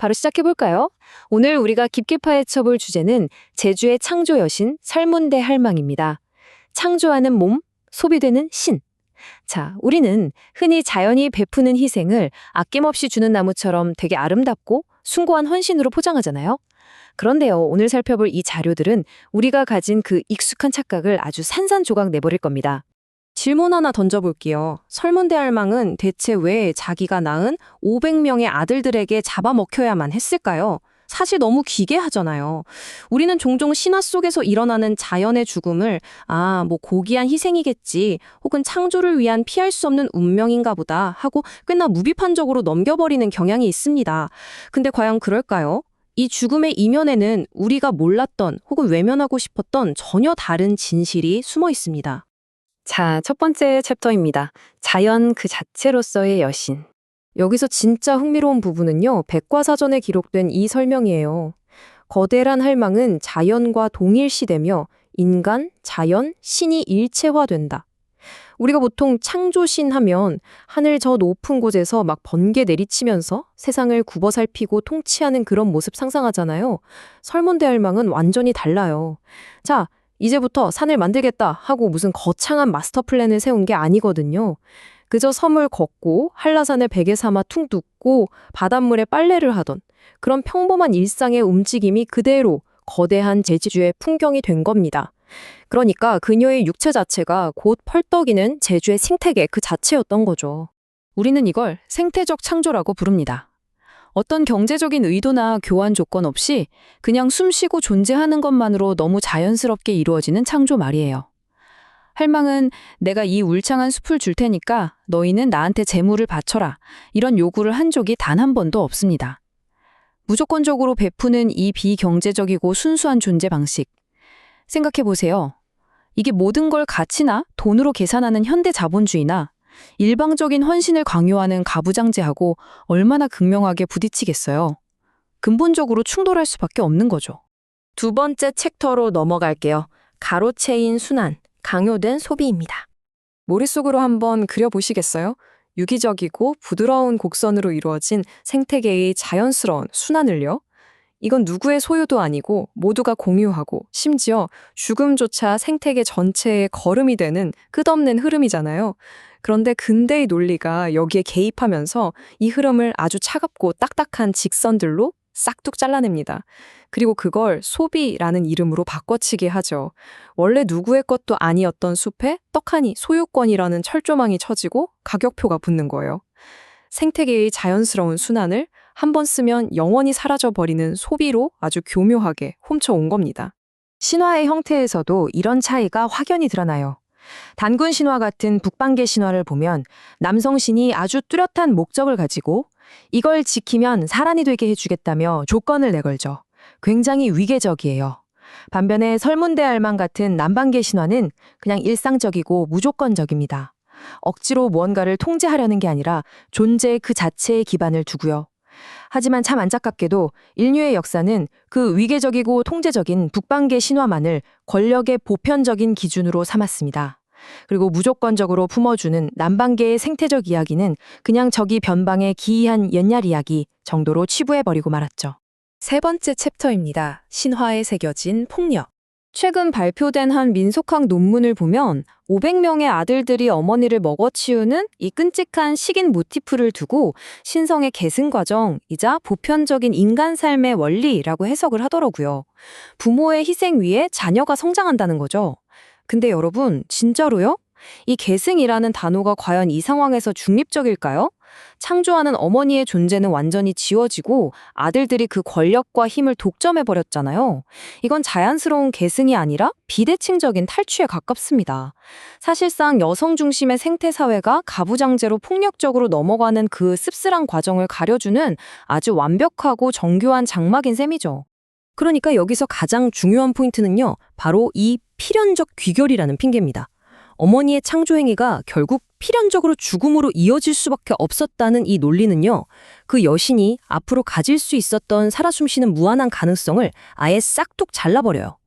바로 시작해볼까요? 오늘 우리가 깊게 파헤쳐볼 주제는 제주의 창조 여신 설문대 할망입니다. 창조하는 몸, 소비되는 신. 자, 우리는 흔히 자연이 베푸는 희생을 아낌없이 주는 나무처럼 되게 아름답고 숭고한 헌신으로 포장하잖아요. 그런데요, 오늘 살펴볼 이 자료들은 우리가 가진 그 익숙한 착각을 아주 산산조각 내버릴 겁니다. 질문 하나 던져볼게요. 설문대 할망은 대체 왜 자기가 낳은 500명의 아들들에게 잡아먹혀야만 했을까요? 사실 너무 기괴하잖아요. 우리는 종종 신화 속에서 일어나는 자연의 죽음을 고귀한 희생이겠지, 혹은 창조를 위한 피할 수 없는 운명인가 보다 하고 꽤나 무비판적으로 넘겨버리는 경향이 있습니다. 근데 과연 그럴까요? 이 죽음의 이면에는 우리가 몰랐던 혹은 외면하고 싶었던 전혀 다른 진실이 숨어 있습니다. 자, 첫 번째 챕터입니다. 자연 그 자체로서의 여신. 여기서 진짜 흥미로운 부분은요, 백과사전에 기록된 이 설명이에요. 거대한 할망은 자연과 동일시되며 인간, 자연, 신이 일체화된다. 우리가 보통 창조신 하면 하늘 저 높은 곳에서 막 번개 내리치면서 세상을 굽어살피고 통치하는 그런 모습 상상하잖아요. 설문대 할망은 완전히 달라요. 자, 이제부터 산을 만들겠다 하고 무슨 거창한 마스터 플랜을 세운 게 아니거든요. 그저 섬을 걷고 한라산을 베개 삼아 퉁 눕고 바닷물에 빨래를 하던 그런 평범한 일상의 움직임이 그대로 거대한 제주의 풍경이 된 겁니다. 그러니까 그녀의 육체 자체가 곧 펄떡이는 제주의 생태계 그 자체였던 거죠. 우리는 이걸 생태적 창조라고 부릅니다. 어떤 경제적인 의도나 교환 조건 없이 그냥 숨쉬고 존재하는 것만으로 너무 자연스럽게 이루어지는 창조 말이에요. 할망은 내가 이 울창한 숲을 줄 테니까 너희는 나한테 재물을 바쳐라, 이런 요구를 한 적이 단 한 번도 없습니다. 무조건적으로 베푸는 이 비경제적이고 순수한 존재 방식. 생각해보세요. 이게 모든 걸 가치나 돈으로 계산하는 현대 자본주의나 일방적인 헌신을 강요하는 가부장제하고 얼마나 극명하게 부딪히겠어요. 근본적으로 충돌할 수밖에 없는 거죠. 두 번째 챕터로 넘어갈게요. 가로채인 순환, 강요된 소비입니다. 머릿속으로 한번 그려보시겠어요? 유기적이고 부드러운 곡선으로 이루어진 생태계의 자연스러운 순환을요. 이건 누구의 소유도 아니고 모두가 공유하고 심지어 죽음조차 생태계 전체의 거름이 되는 끝없는 흐름이잖아요. 그런데 근대의 논리가 여기에 개입하면서 이 흐름을 아주 차갑고 딱딱한 직선들로 싹둑 잘라냅니다. 그리고 그걸 소비라는 이름으로 바꿔치기 하죠. 원래 누구의 것도 아니었던 숲에 떡하니 소유권이라는 철조망이 쳐지고 가격표가 붙는 거예요. 생태계의 자연스러운 순환을 한 번 쓰면 영원히 사라져버리는 소비로 아주 교묘하게 훔쳐온 겁니다. 신화의 형태에서도 이런 차이가 확연히 드러나요. 단군 신화 같은 북방계 신화를 보면 남성신이 아주 뚜렷한 목적을 가지고 이걸 지키면 사람이 되게 해주겠다며 조건을 내걸죠. 굉장히 위계적이에요. 반면에 설문대 할망 같은 남방계 신화는 그냥 일상적이고 무조건적입니다. 억지로 무언가를 통제하려는 게 아니라 존재 그 자체에 기반을 두고요. 하지만 참 안타깝게도 인류의 역사는 그 위계적이고 통제적인 북방계 신화만을 권력의 보편적인 기준으로 삼았습니다. 그리고 무조건적으로 품어주는 남방계의 생태적 이야기는 그냥 저기 변방의 기이한 옛날 이야기 정도로 치부해버리고 말았죠. 세 번째 챕터입니다. 신화에 새겨진 폭력. 최근 발표된 한 민속학 논문을 보면 500명의 아들들이 어머니를 먹어치우는 이 끔찍한 식인 모티프를 두고 신성의 계승 과정이자 보편적인 인간 삶의 원리라고 해석을 하더라고요. 부모의 희생 위에 자녀가 성장한다는 거죠. 근데 여러분, 진짜로요? 이 계승이라는 단어가 과연 이 상황에서 중립적일까요? 창조하는 어머니의 존재는 완전히 지워지고 아들들이 그 권력과 힘을 독점해버렸잖아요. 이건 자연스러운 계승이 아니라 비대칭적인 탈취에 가깝습니다. 사실상 여성 중심의 생태사회가 가부장제로 폭력적으로 넘어가는 그 씁쓸한 과정을 가려주는 아주 완벽하고 정교한 장막인 셈이죠. 그러니까 여기서 가장 중요한 포인트는요, 바로 이 필연적 귀결이라는 핑계입니다. 어머니의 창조 행위가 결국 필연적으로 죽음으로 이어질 수밖에 없었다는 이 논리는요, 그 여신이 앞으로 가질 수 있었던 살아 숨쉬는 무한한 가능성을 아예 싹둑 잘라버려요.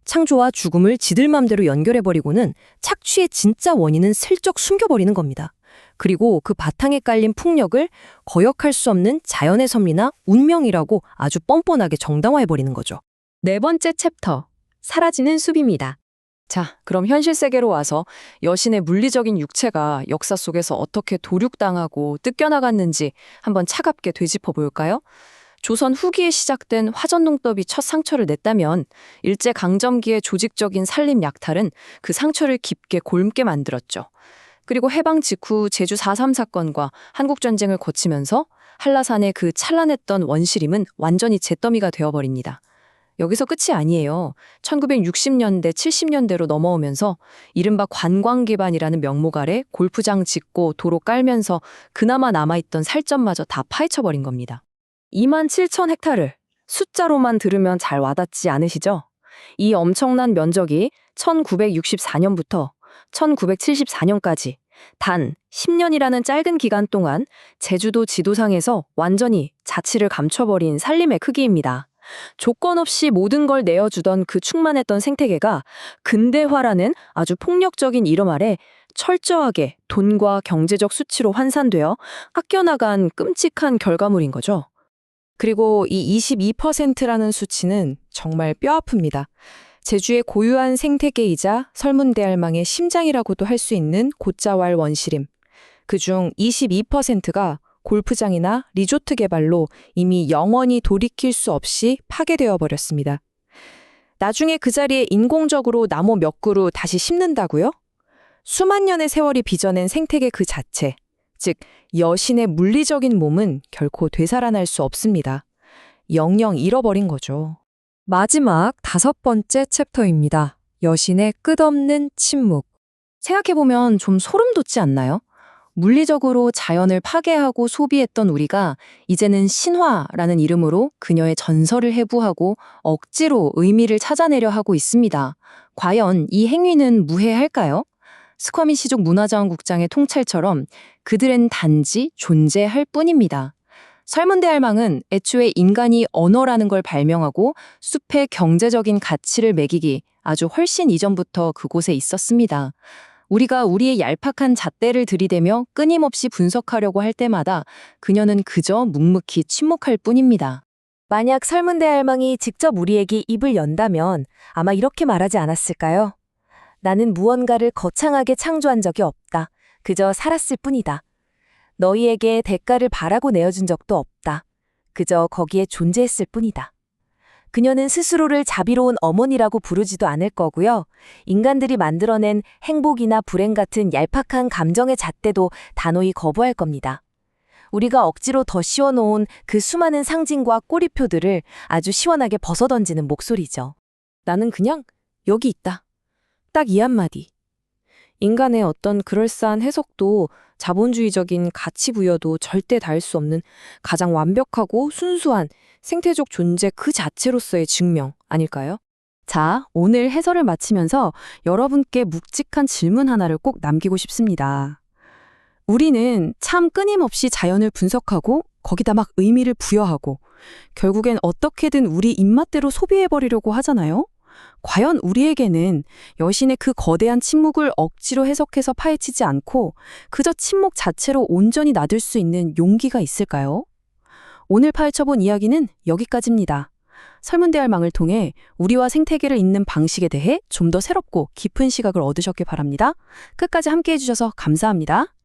창조와 죽음을 지들 맘대로 연결해버리고는 착취의 진짜 원인은 슬쩍 숨겨버리는 겁니다. 그리고 그 바탕에 깔린 풍력을 거역할 수 없는 자연의 섭리나 운명이라고 아주 뻔뻔하게 정당화해버리는 거죠. 네 번째 챕터, 사라지는 숲입니다. 자, 그럼 현실 세계로 와서 여신의 물리적인 육체가 역사 속에서 어떻게 도륙당하고 뜯겨나갔는지 한번 차갑게 되짚어 볼까요? 조선 후기에 시작된 화전농법이 첫 상처를 냈다면 일제강점기의 조직적인 산림 약탈은 그 상처를 깊게 골게 만들었죠. 그리고 해방 직후 제주 4.3 사건과 한국전쟁을 거치면서 한라산의 그 찬란했던 원시림은 완전히 잿더미가 되어버립니다. 여기서 끝이 아니에요. 1960년대, 70년대로 넘어오면서 이른바 관광기반이라는 명목 아래 골프장 짓고 도로 깔면서 그나마 남아있던 살점마저 다 파헤쳐버린 겁니다. 27,000헥타르, 숫자로만 들으면 잘 와닿지 않으시죠? 이 엄청난 면적이 1964년부터 1974년까지 단 10년이라는 짧은 기간 동안 제주도 지도상에서 완전히 자취를 감춰버린 산림의 크기입니다. 조건 없이 모든 걸 내어주던 그 충만했던 생태계가 근대화라는 아주 폭력적인 이름 아래 철저하게 돈과 경제적 수치로 환산되어 깎여나간 끔찍한 결과물인 거죠. 그리고 이 22%라는 수치는 정말 뼈아픕니다. 제주의 고유한 생태계이자 설문대할망의 심장이라고도 할 수 있는 곶자왈 원시림. 그중 22%가 골프장이나 리조트 개발로 이미 영원히 돌이킬 수 없이 파괴되어 버렸습니다. 나중에 그 자리에 인공적으로 나무 몇 그루 다시 심는다고요? 수만 년의 세월이 빚어낸 생태계 그 자체, 즉 여신의 물리적인 몸은 결코 되살아날 수 없습니다. 영영 잃어버린 거죠. 마지막 5번째 챕터입니다. 여신의 끝없는 침묵. 생각해보면 좀 소름 돋지 않나요? 물리적으로 자연을 파괴하고 소비했던 우리가 이제는 신화라는 이름으로 그녀의 전설을 해부하고 억지로 의미를 찾아내려 하고 있습니다. 과연 이 행위는 무해할까요? 스쿼미시족 문화자원국장의 통찰처럼 그들은 단지 존재할 뿐입니다. 설문대할망은 애초에 인간이 언어라는 걸 발명하고 숲의 경제적인 가치를 매기기 아주 훨씬 이전부터 그곳에 있었습니다. 우리가 우리의 얄팍한 잣대를 들이대며 끊임없이 분석하려고 할 때마다 그녀는 그저 묵묵히 침묵할 뿐입니다. 만약 설문대할망이 직접 우리에게 입을 연다면 아마 이렇게 말하지 않았을까요? 나는 무언가를 거창하게 창조한 적이 없다. 그저 살았을 뿐이다. 너희에게 대가를 바라고 내어준 적도 없다. 그저 거기에 존재했을 뿐이다. 그녀는 스스로를 자비로운 어머니라고 부르지도 않을 거고요. 인간들이 만들어낸 행복이나 불행 같은 얄팍한 감정의 잣대도 단호히 거부할 겁니다. 우리가 억지로 더 씌워놓은 그 수많은 상징과 꼬리표들을 아주 시원하게 벗어던지는 목소리죠. 나는 그냥 여기 있다. 딱 이 한마디. 인간의 어떤 그럴싸한 해석도 자본주의적인 가치 부여도 절대 닿을 수 없는 가장 완벽하고 순수한 생태적 존재 그 자체로서의 증명 아닐까요? 자, 오늘 해설을 마치면서 여러분께 묵직한 질문 하나를 꼭 남기고 싶습니다. 우리는 참 끊임없이 자연을 분석하고 거기다 막 의미를 부여하고 결국엔 어떻게든 우리 입맛대로 소비해버리려고 하잖아요? 과연 우리에게는 여신의 그 거대한 침묵을 억지로 해석해서 파헤치지 않고 그저 침묵 자체로 온전히 놔둘 수 있는 용기가 있을까요? 오늘 파헤쳐본 이야기는 여기까지입니다. 설문대할망을 통해 우리와 생태계를 잇는 방식에 대해 좀 더 새롭고 깊은 시각을 얻으셨길 바랍니다. 끝까지 함께해 주셔서 감사합니다.